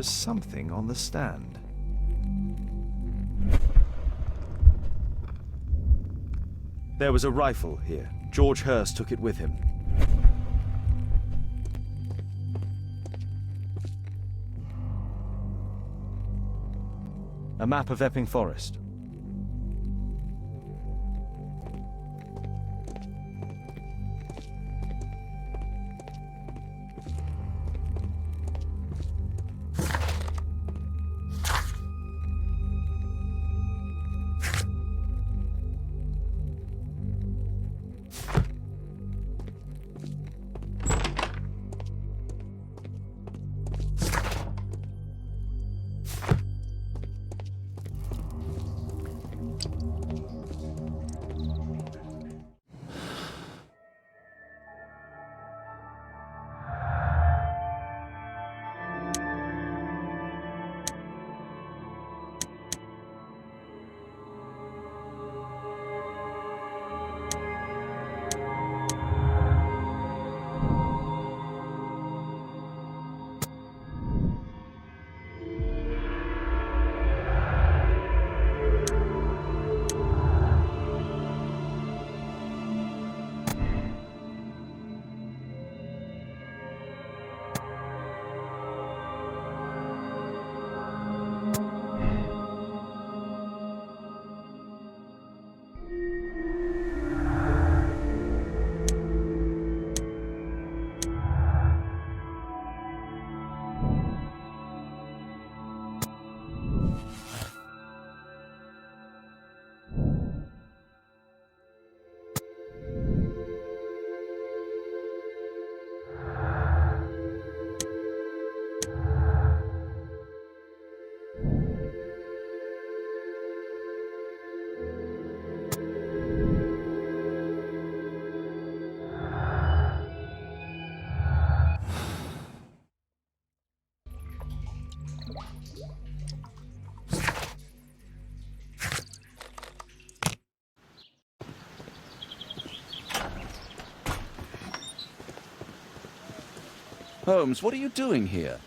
was something on the stand. There was a rifle here. George Hurst took it with him. A map of Epping Forest. Holmes, what are you doing here?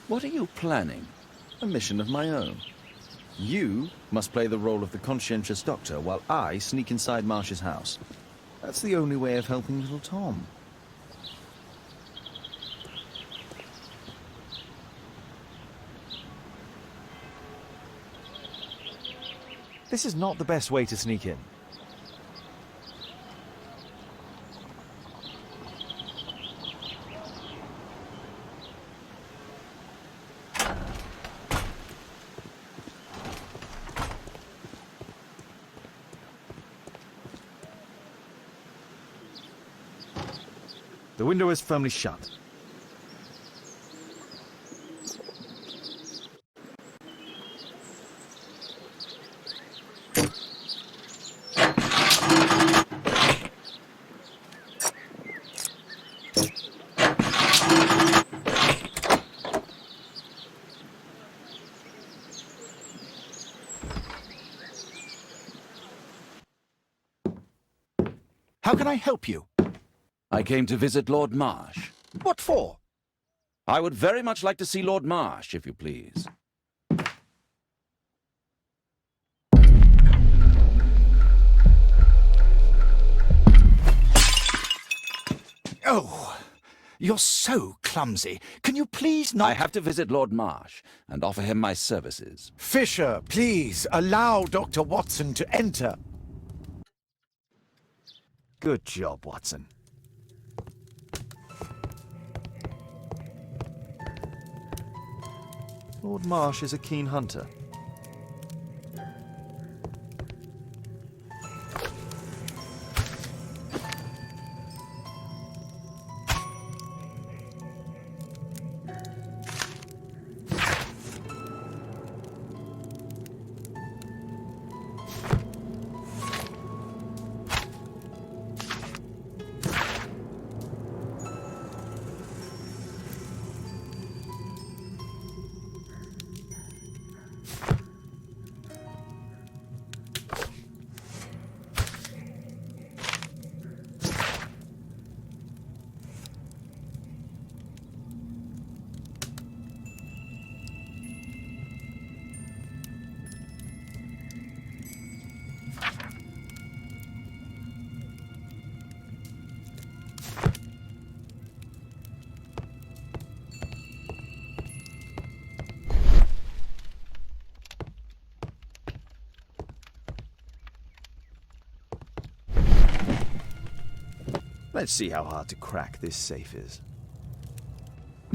What are you planning? A mission of my own. You must play the role of the conscientious doctor while I sneak inside Marsh's house. That's the only way of helping little Tom. This is not the best way to sneak in. The window is firmly shut. How can I help you? I came to visit Lord Marsh. What for? I would very much like to see Lord Marsh, if you please. Oh, you're so clumsy. Can you please not... I have to visit Lord Marsh and offer him my services. Fisher, please, allow Dr. Watson to enter. Good job, Watson. Lord Marsh is a keen hunter. Let's see how hard to crack this safe is.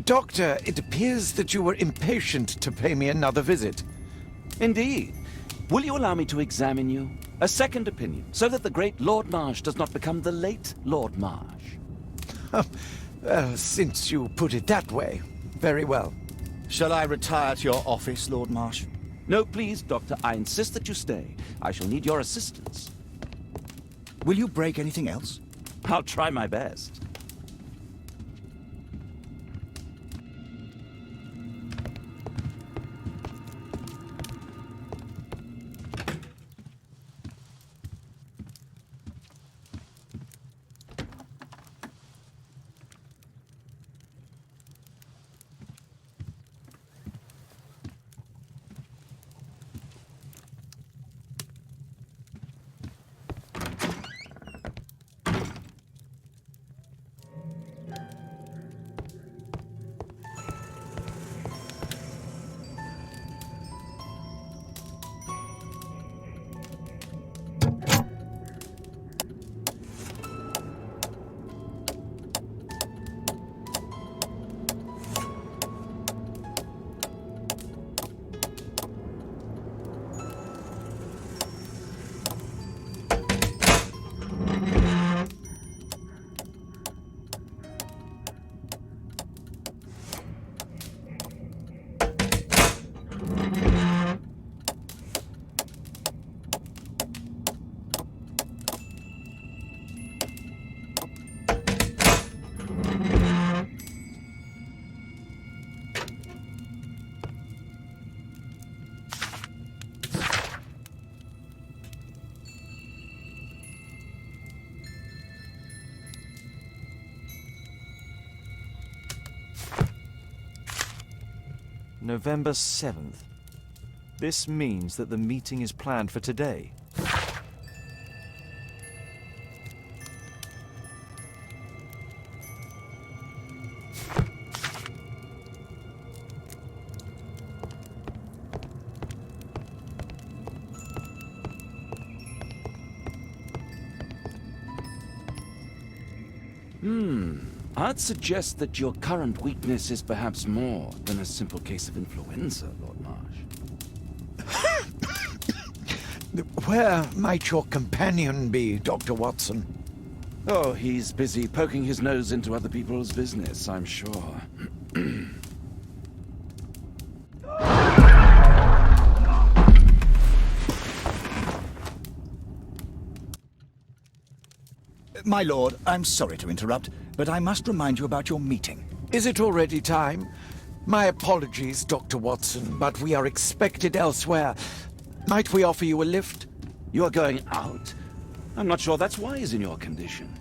Doctor, it appears that you were impatient to pay me another visit. Indeed. Will you allow me to examine you? A second opinion, so that the great Lord Marsh does not become the late Lord Marsh. Since you put it that way, very well. Shall I retire to your office, Lord Marsh? No, please, Doctor. I insist that you stay. I shall need your assistance. Will you break anything else? I'll try my best. November 7th. This means that the meeting is planned for today. I'd suggest that your current weakness is perhaps more than a simple case of influenza, Lord Marsh. Where might your companion be, Dr. Watson? Oh, he's busy poking his nose into other people's business, I'm sure. My lord, I'm sorry to interrupt, but I must remind you about your meeting. Is it already time? My apologies, Dr. Watson, but we are expected elsewhere. Might we offer you a lift? You are going out? I'm not sure that's wise in your condition.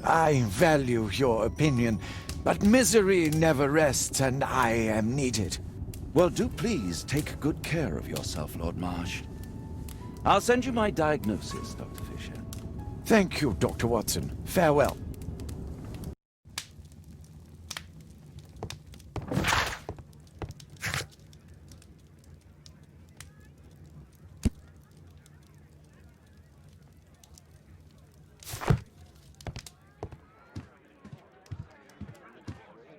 I value your opinion, but misery never rests, and I am needed. Well, do please take good care of yourself, Lord Marsh. I'll send you my diagnosis, Dr. Fisher. Thank you, Dr. Watson. Farewell.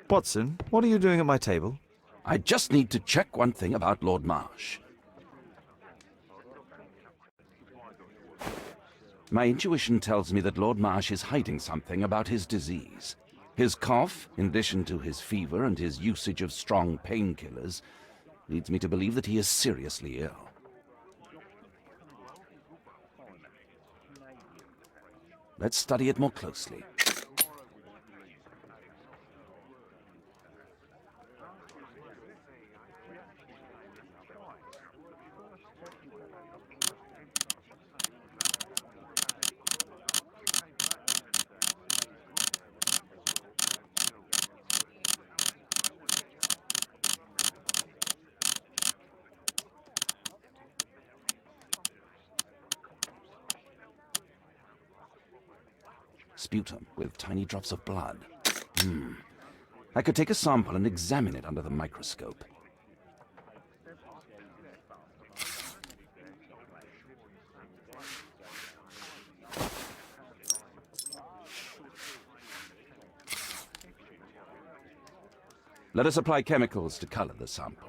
Watson, what are you doing at my table? I just need to check one thing about Lord Marsh. My intuition tells me that Lord Marsh is hiding something about his disease. His cough, in addition to his fever and his usage of strong painkillers, leads me to believe that he is seriously ill. Let's study it more closely. Sputum with tiny drops of blood. I could take a sample and examine it under the microscope. Let us apply chemicals to color the sample.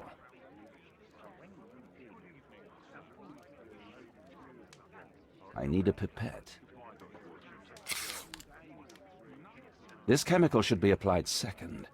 I need a pipette. This chemical should be applied second.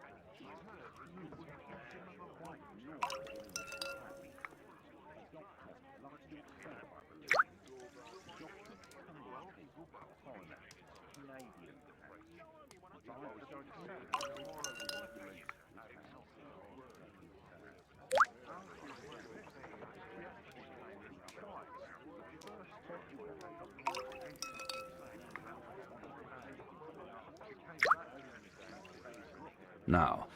Now,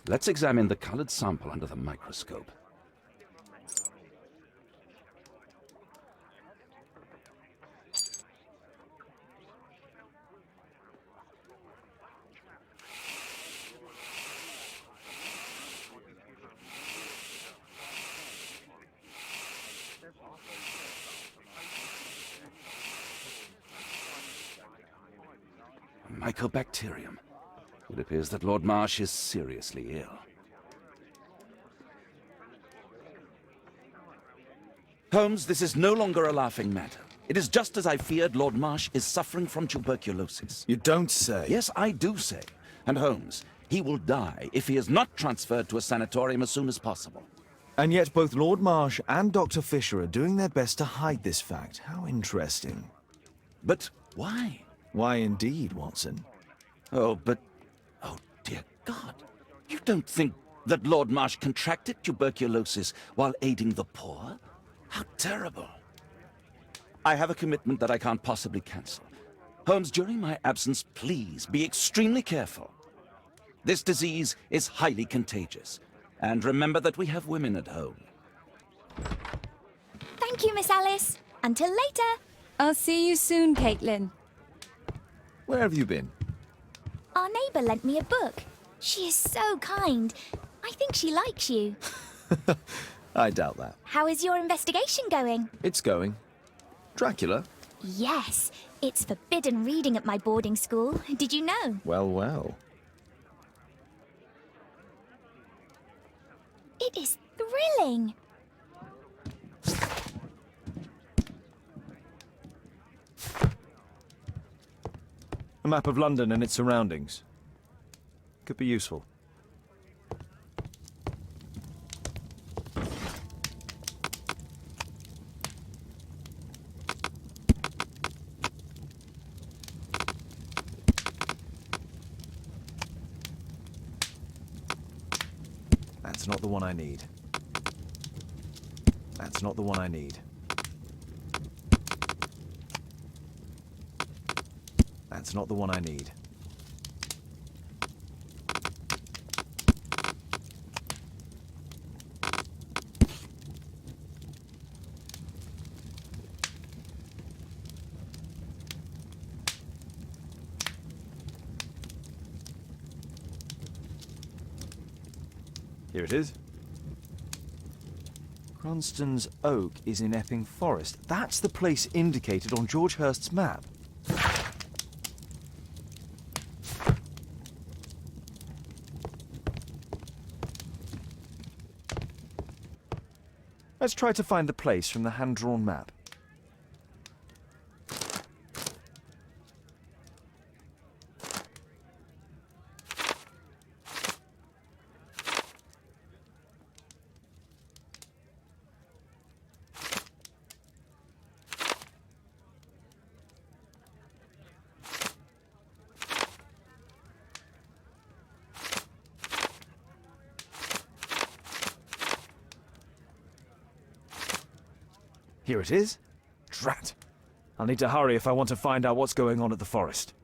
let's examine the colored sample under the microscope. Mycobacterium. It appears that Lord Marsh is seriously ill. Holmes, this is no longer a laughing matter. It is just as I feared. Lord Marsh is suffering from tuberculosis. You don't say. Yes, I do say. And Holmes, he will die if he is not transferred to a sanatorium as soon as possible. And yet both Lord Marsh and Dr. Fisher are doing their best to hide this fact. How interesting. But why? Why indeed, Watson? Oh, dear God. You don't think that Lord Marsh contracted tuberculosis while aiding the poor? How terrible. I have a commitment that I can't possibly cancel. Holmes, during my absence, please be extremely careful. This disease is highly contagious. And remember that we have women at home. Thank you, Miss Alice. Until later. I'll see you soon, Caitlin. Where have you been? Our neighbour lent me a book. She is so kind. I think she likes you. I doubt that. How is your investigation going? It's going. Dracula? Yes, it's forbidden reading at my boarding school. Did you know? Well, well. It is thrilling. A map of London and its surroundings. Could be useful. That's not the one I need. That's not the one I need. That's not the one I need. Here it is. Cranston's Oak is in Epping Forest. That's the place indicated on George Hurst's map. Let's try to find the place from the hand-drawn map. Here it is. Drat. I'll need to hurry if I want to find out what's going on at the forest.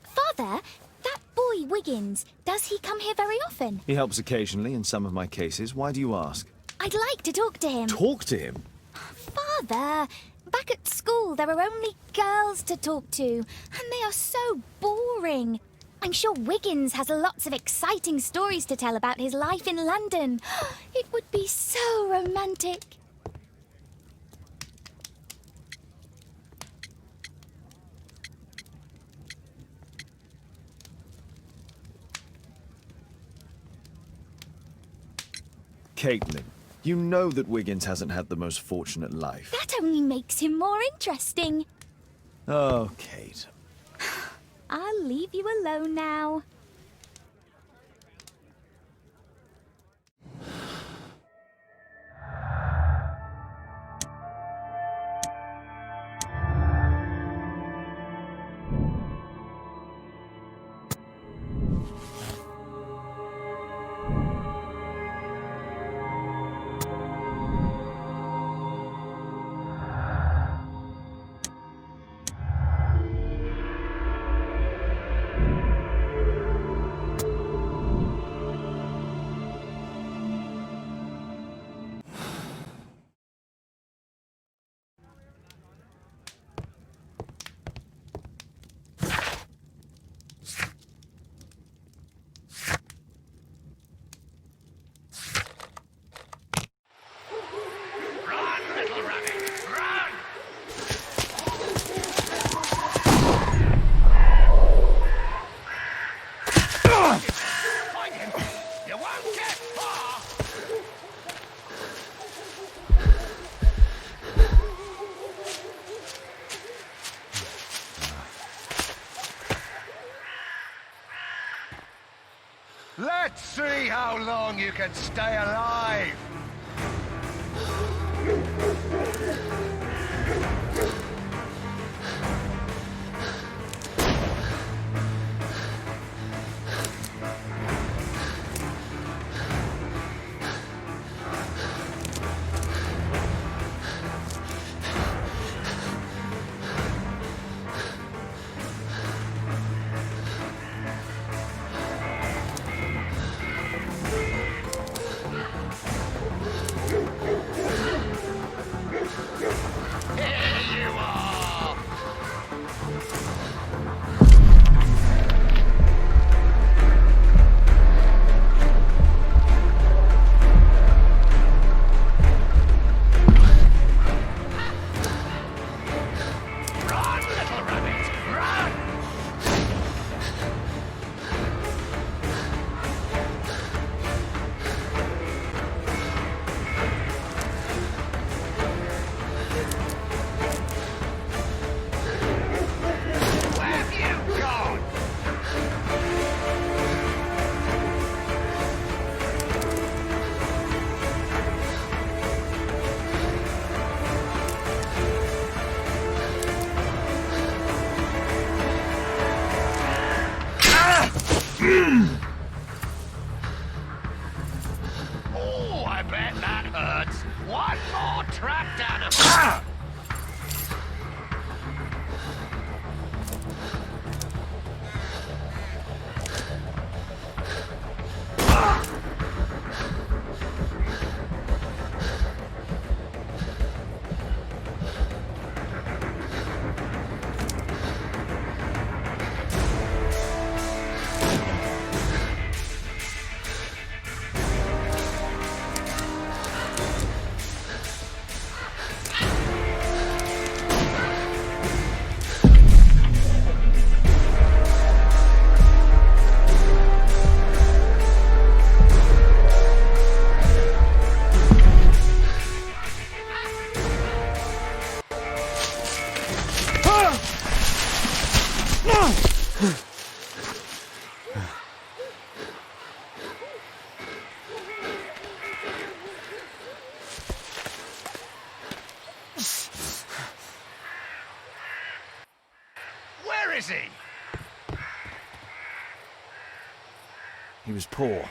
Father, that boy Wiggins, does he come here very often? He helps occasionally in some of my cases. Why do you ask? I'd like to talk to him. Talk to him? Father, back at school there are only girls to talk to, and they are so boring. I'm sure Wiggins has lots of exciting stories to tell about his life in London. It would be so romantic. Caitlin, you know that Wiggins hasn't had the most fortunate life. That only makes him more interesting. Oh, Kate. I'll leave you alone now. Let's see how long you can stay alive! Oh, I bet that hurts. One more trapped animal. Where is he? He was poor.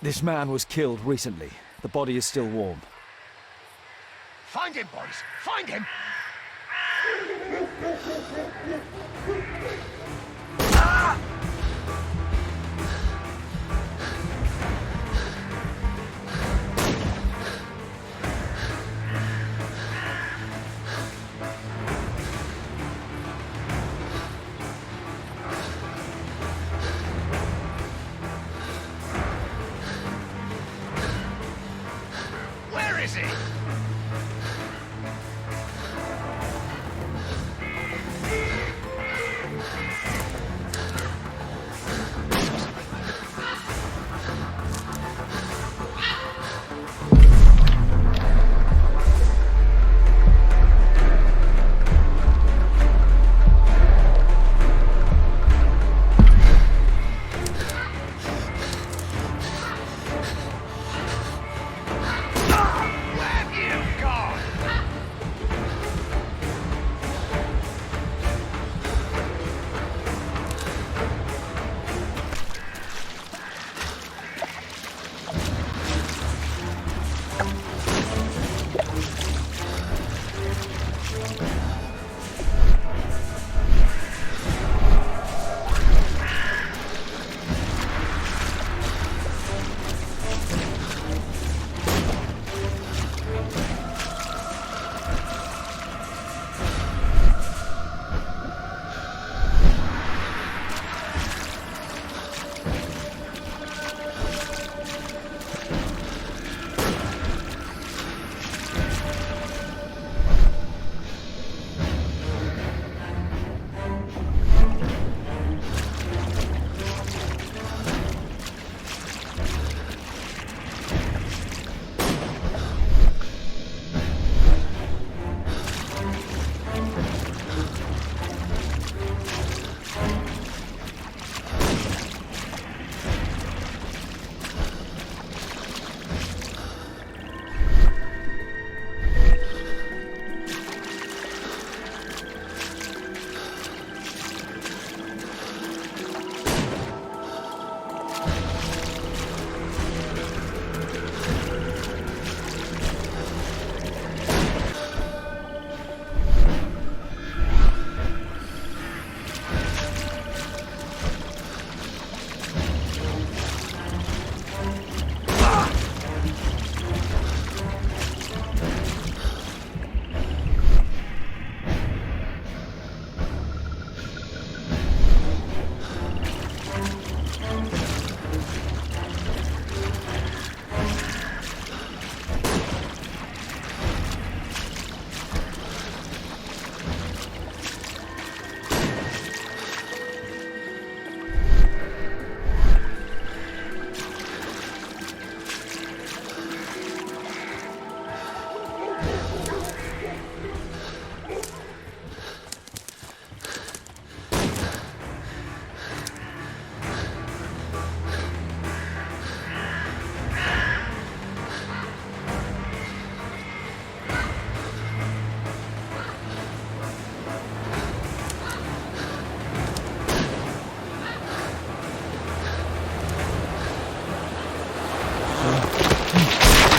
This man was killed recently. The body is still warm. Find him, boys! Find him! Where is he?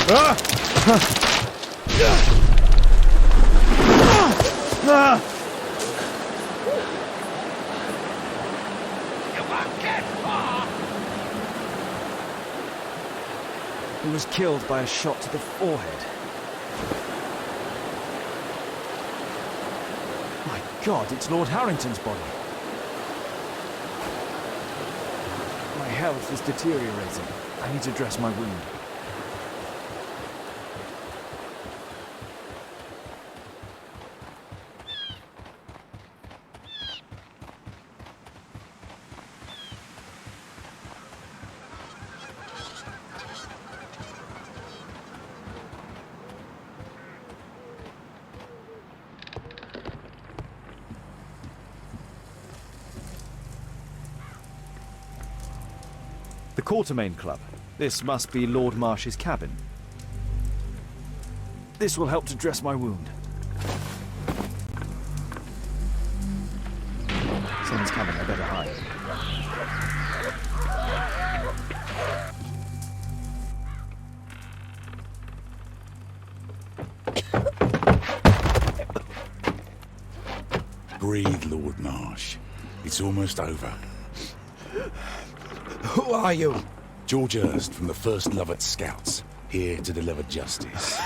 You won't get far. He was killed by a shot to the forehead. My God, it's Lord Harrington's body. My health is deteriorating. I need to dress my wound. The Quartermain Club. This must be Lord Marsh's cabin. This will help to dress my wound. Someone's coming, I better hide. Breathe, Lord Marsh. It's almost over. Who are you? George Hurst from the 1st Lovett Scouts, here to deliver justice.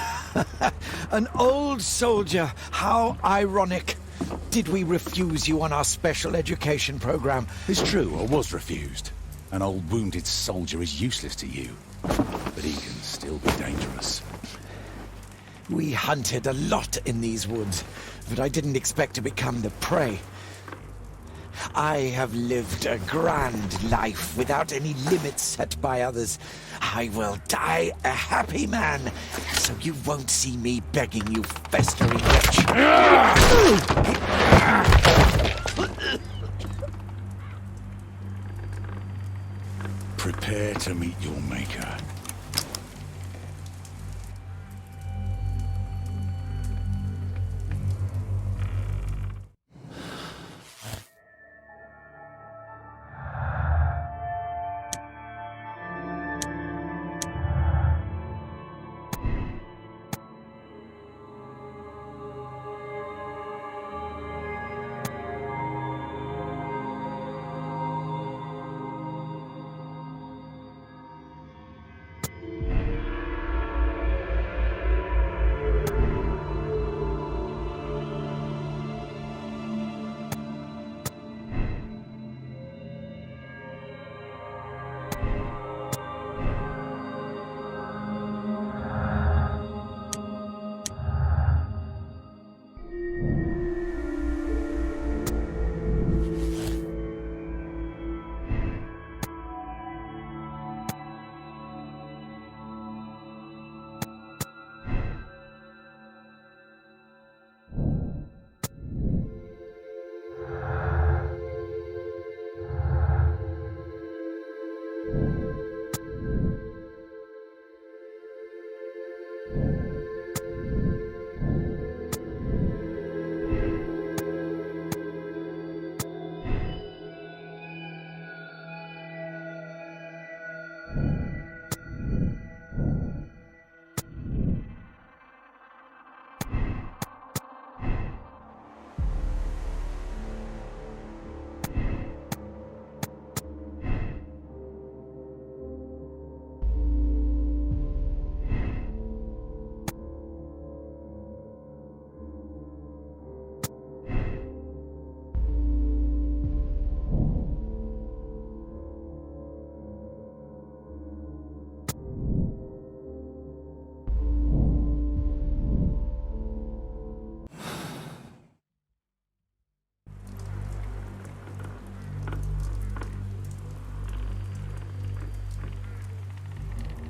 An old soldier. How ironic. Did we refuse you on our special education program? It's true, I was refused. An old wounded soldier is useless to you, but he can still be dangerous. We hunted a lot in these woods, but I didn't expect to become the prey. I have lived a grand life without any limits set by others. I will die a happy man, so you won't see me begging you, festering wretch. Prepare to meet your maker.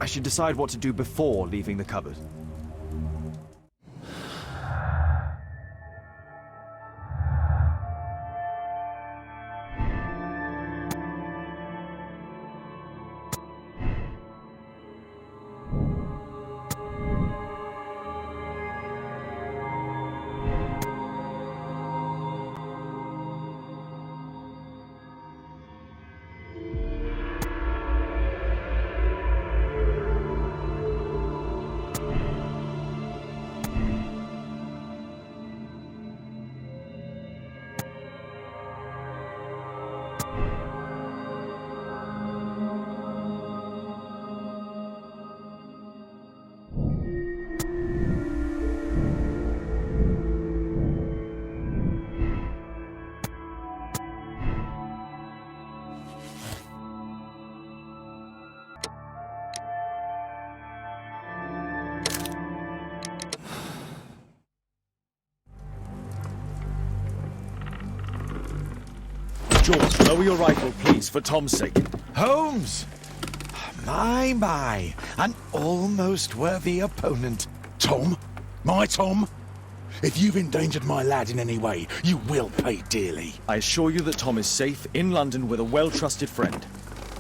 I should decide what to do before leaving the cupboard. George, lower your rifle, please, for Tom's sake. Holmes! My, an almost worthy opponent. Tom? My Tom? If you've endangered my lad in any way, you will pay dearly. I assure you that Tom is safe in London with a well-trusted friend.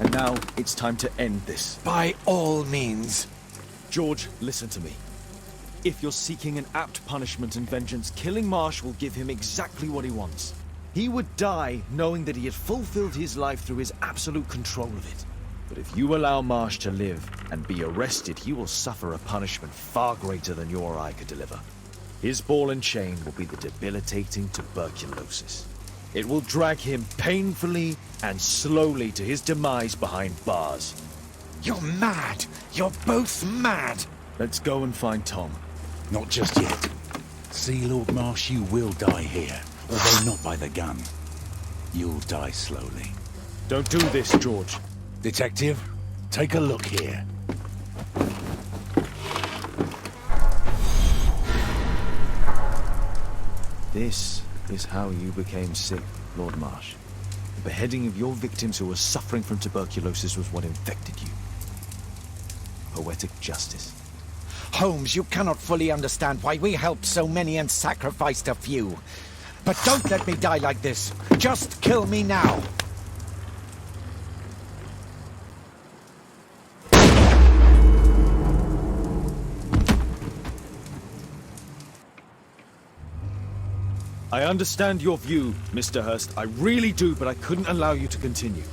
And now it's time to end this. By all means. George, listen to me. If you're seeking an apt punishment and vengeance, killing Marsh will give him exactly what he wants. He would die knowing that he had fulfilled his life through his absolute control of it. But if you allow Marsh to live and be arrested, he will suffer a punishment far greater than you or I could deliver. His ball and chain will be the debilitating tuberculosis. It will drag him painfully and slowly to his demise behind bars. You're mad. You're both mad. Let's go and find Tom. Not just yet. See, Lord Marsh, you will die here. Although not by the gun. You'll die slowly. Don't do this, George. Detective, take a look here. This is how you became sick, Lord Marsh. The beheading of your victims who were suffering from tuberculosis was what infected you. Poetic justice. Holmes, you cannot fully understand why we helped so many and sacrificed a few. But don't let me die like this. Just kill me now. I understand your view, Mr. Hurst. I really do, but I couldn't allow you to continue.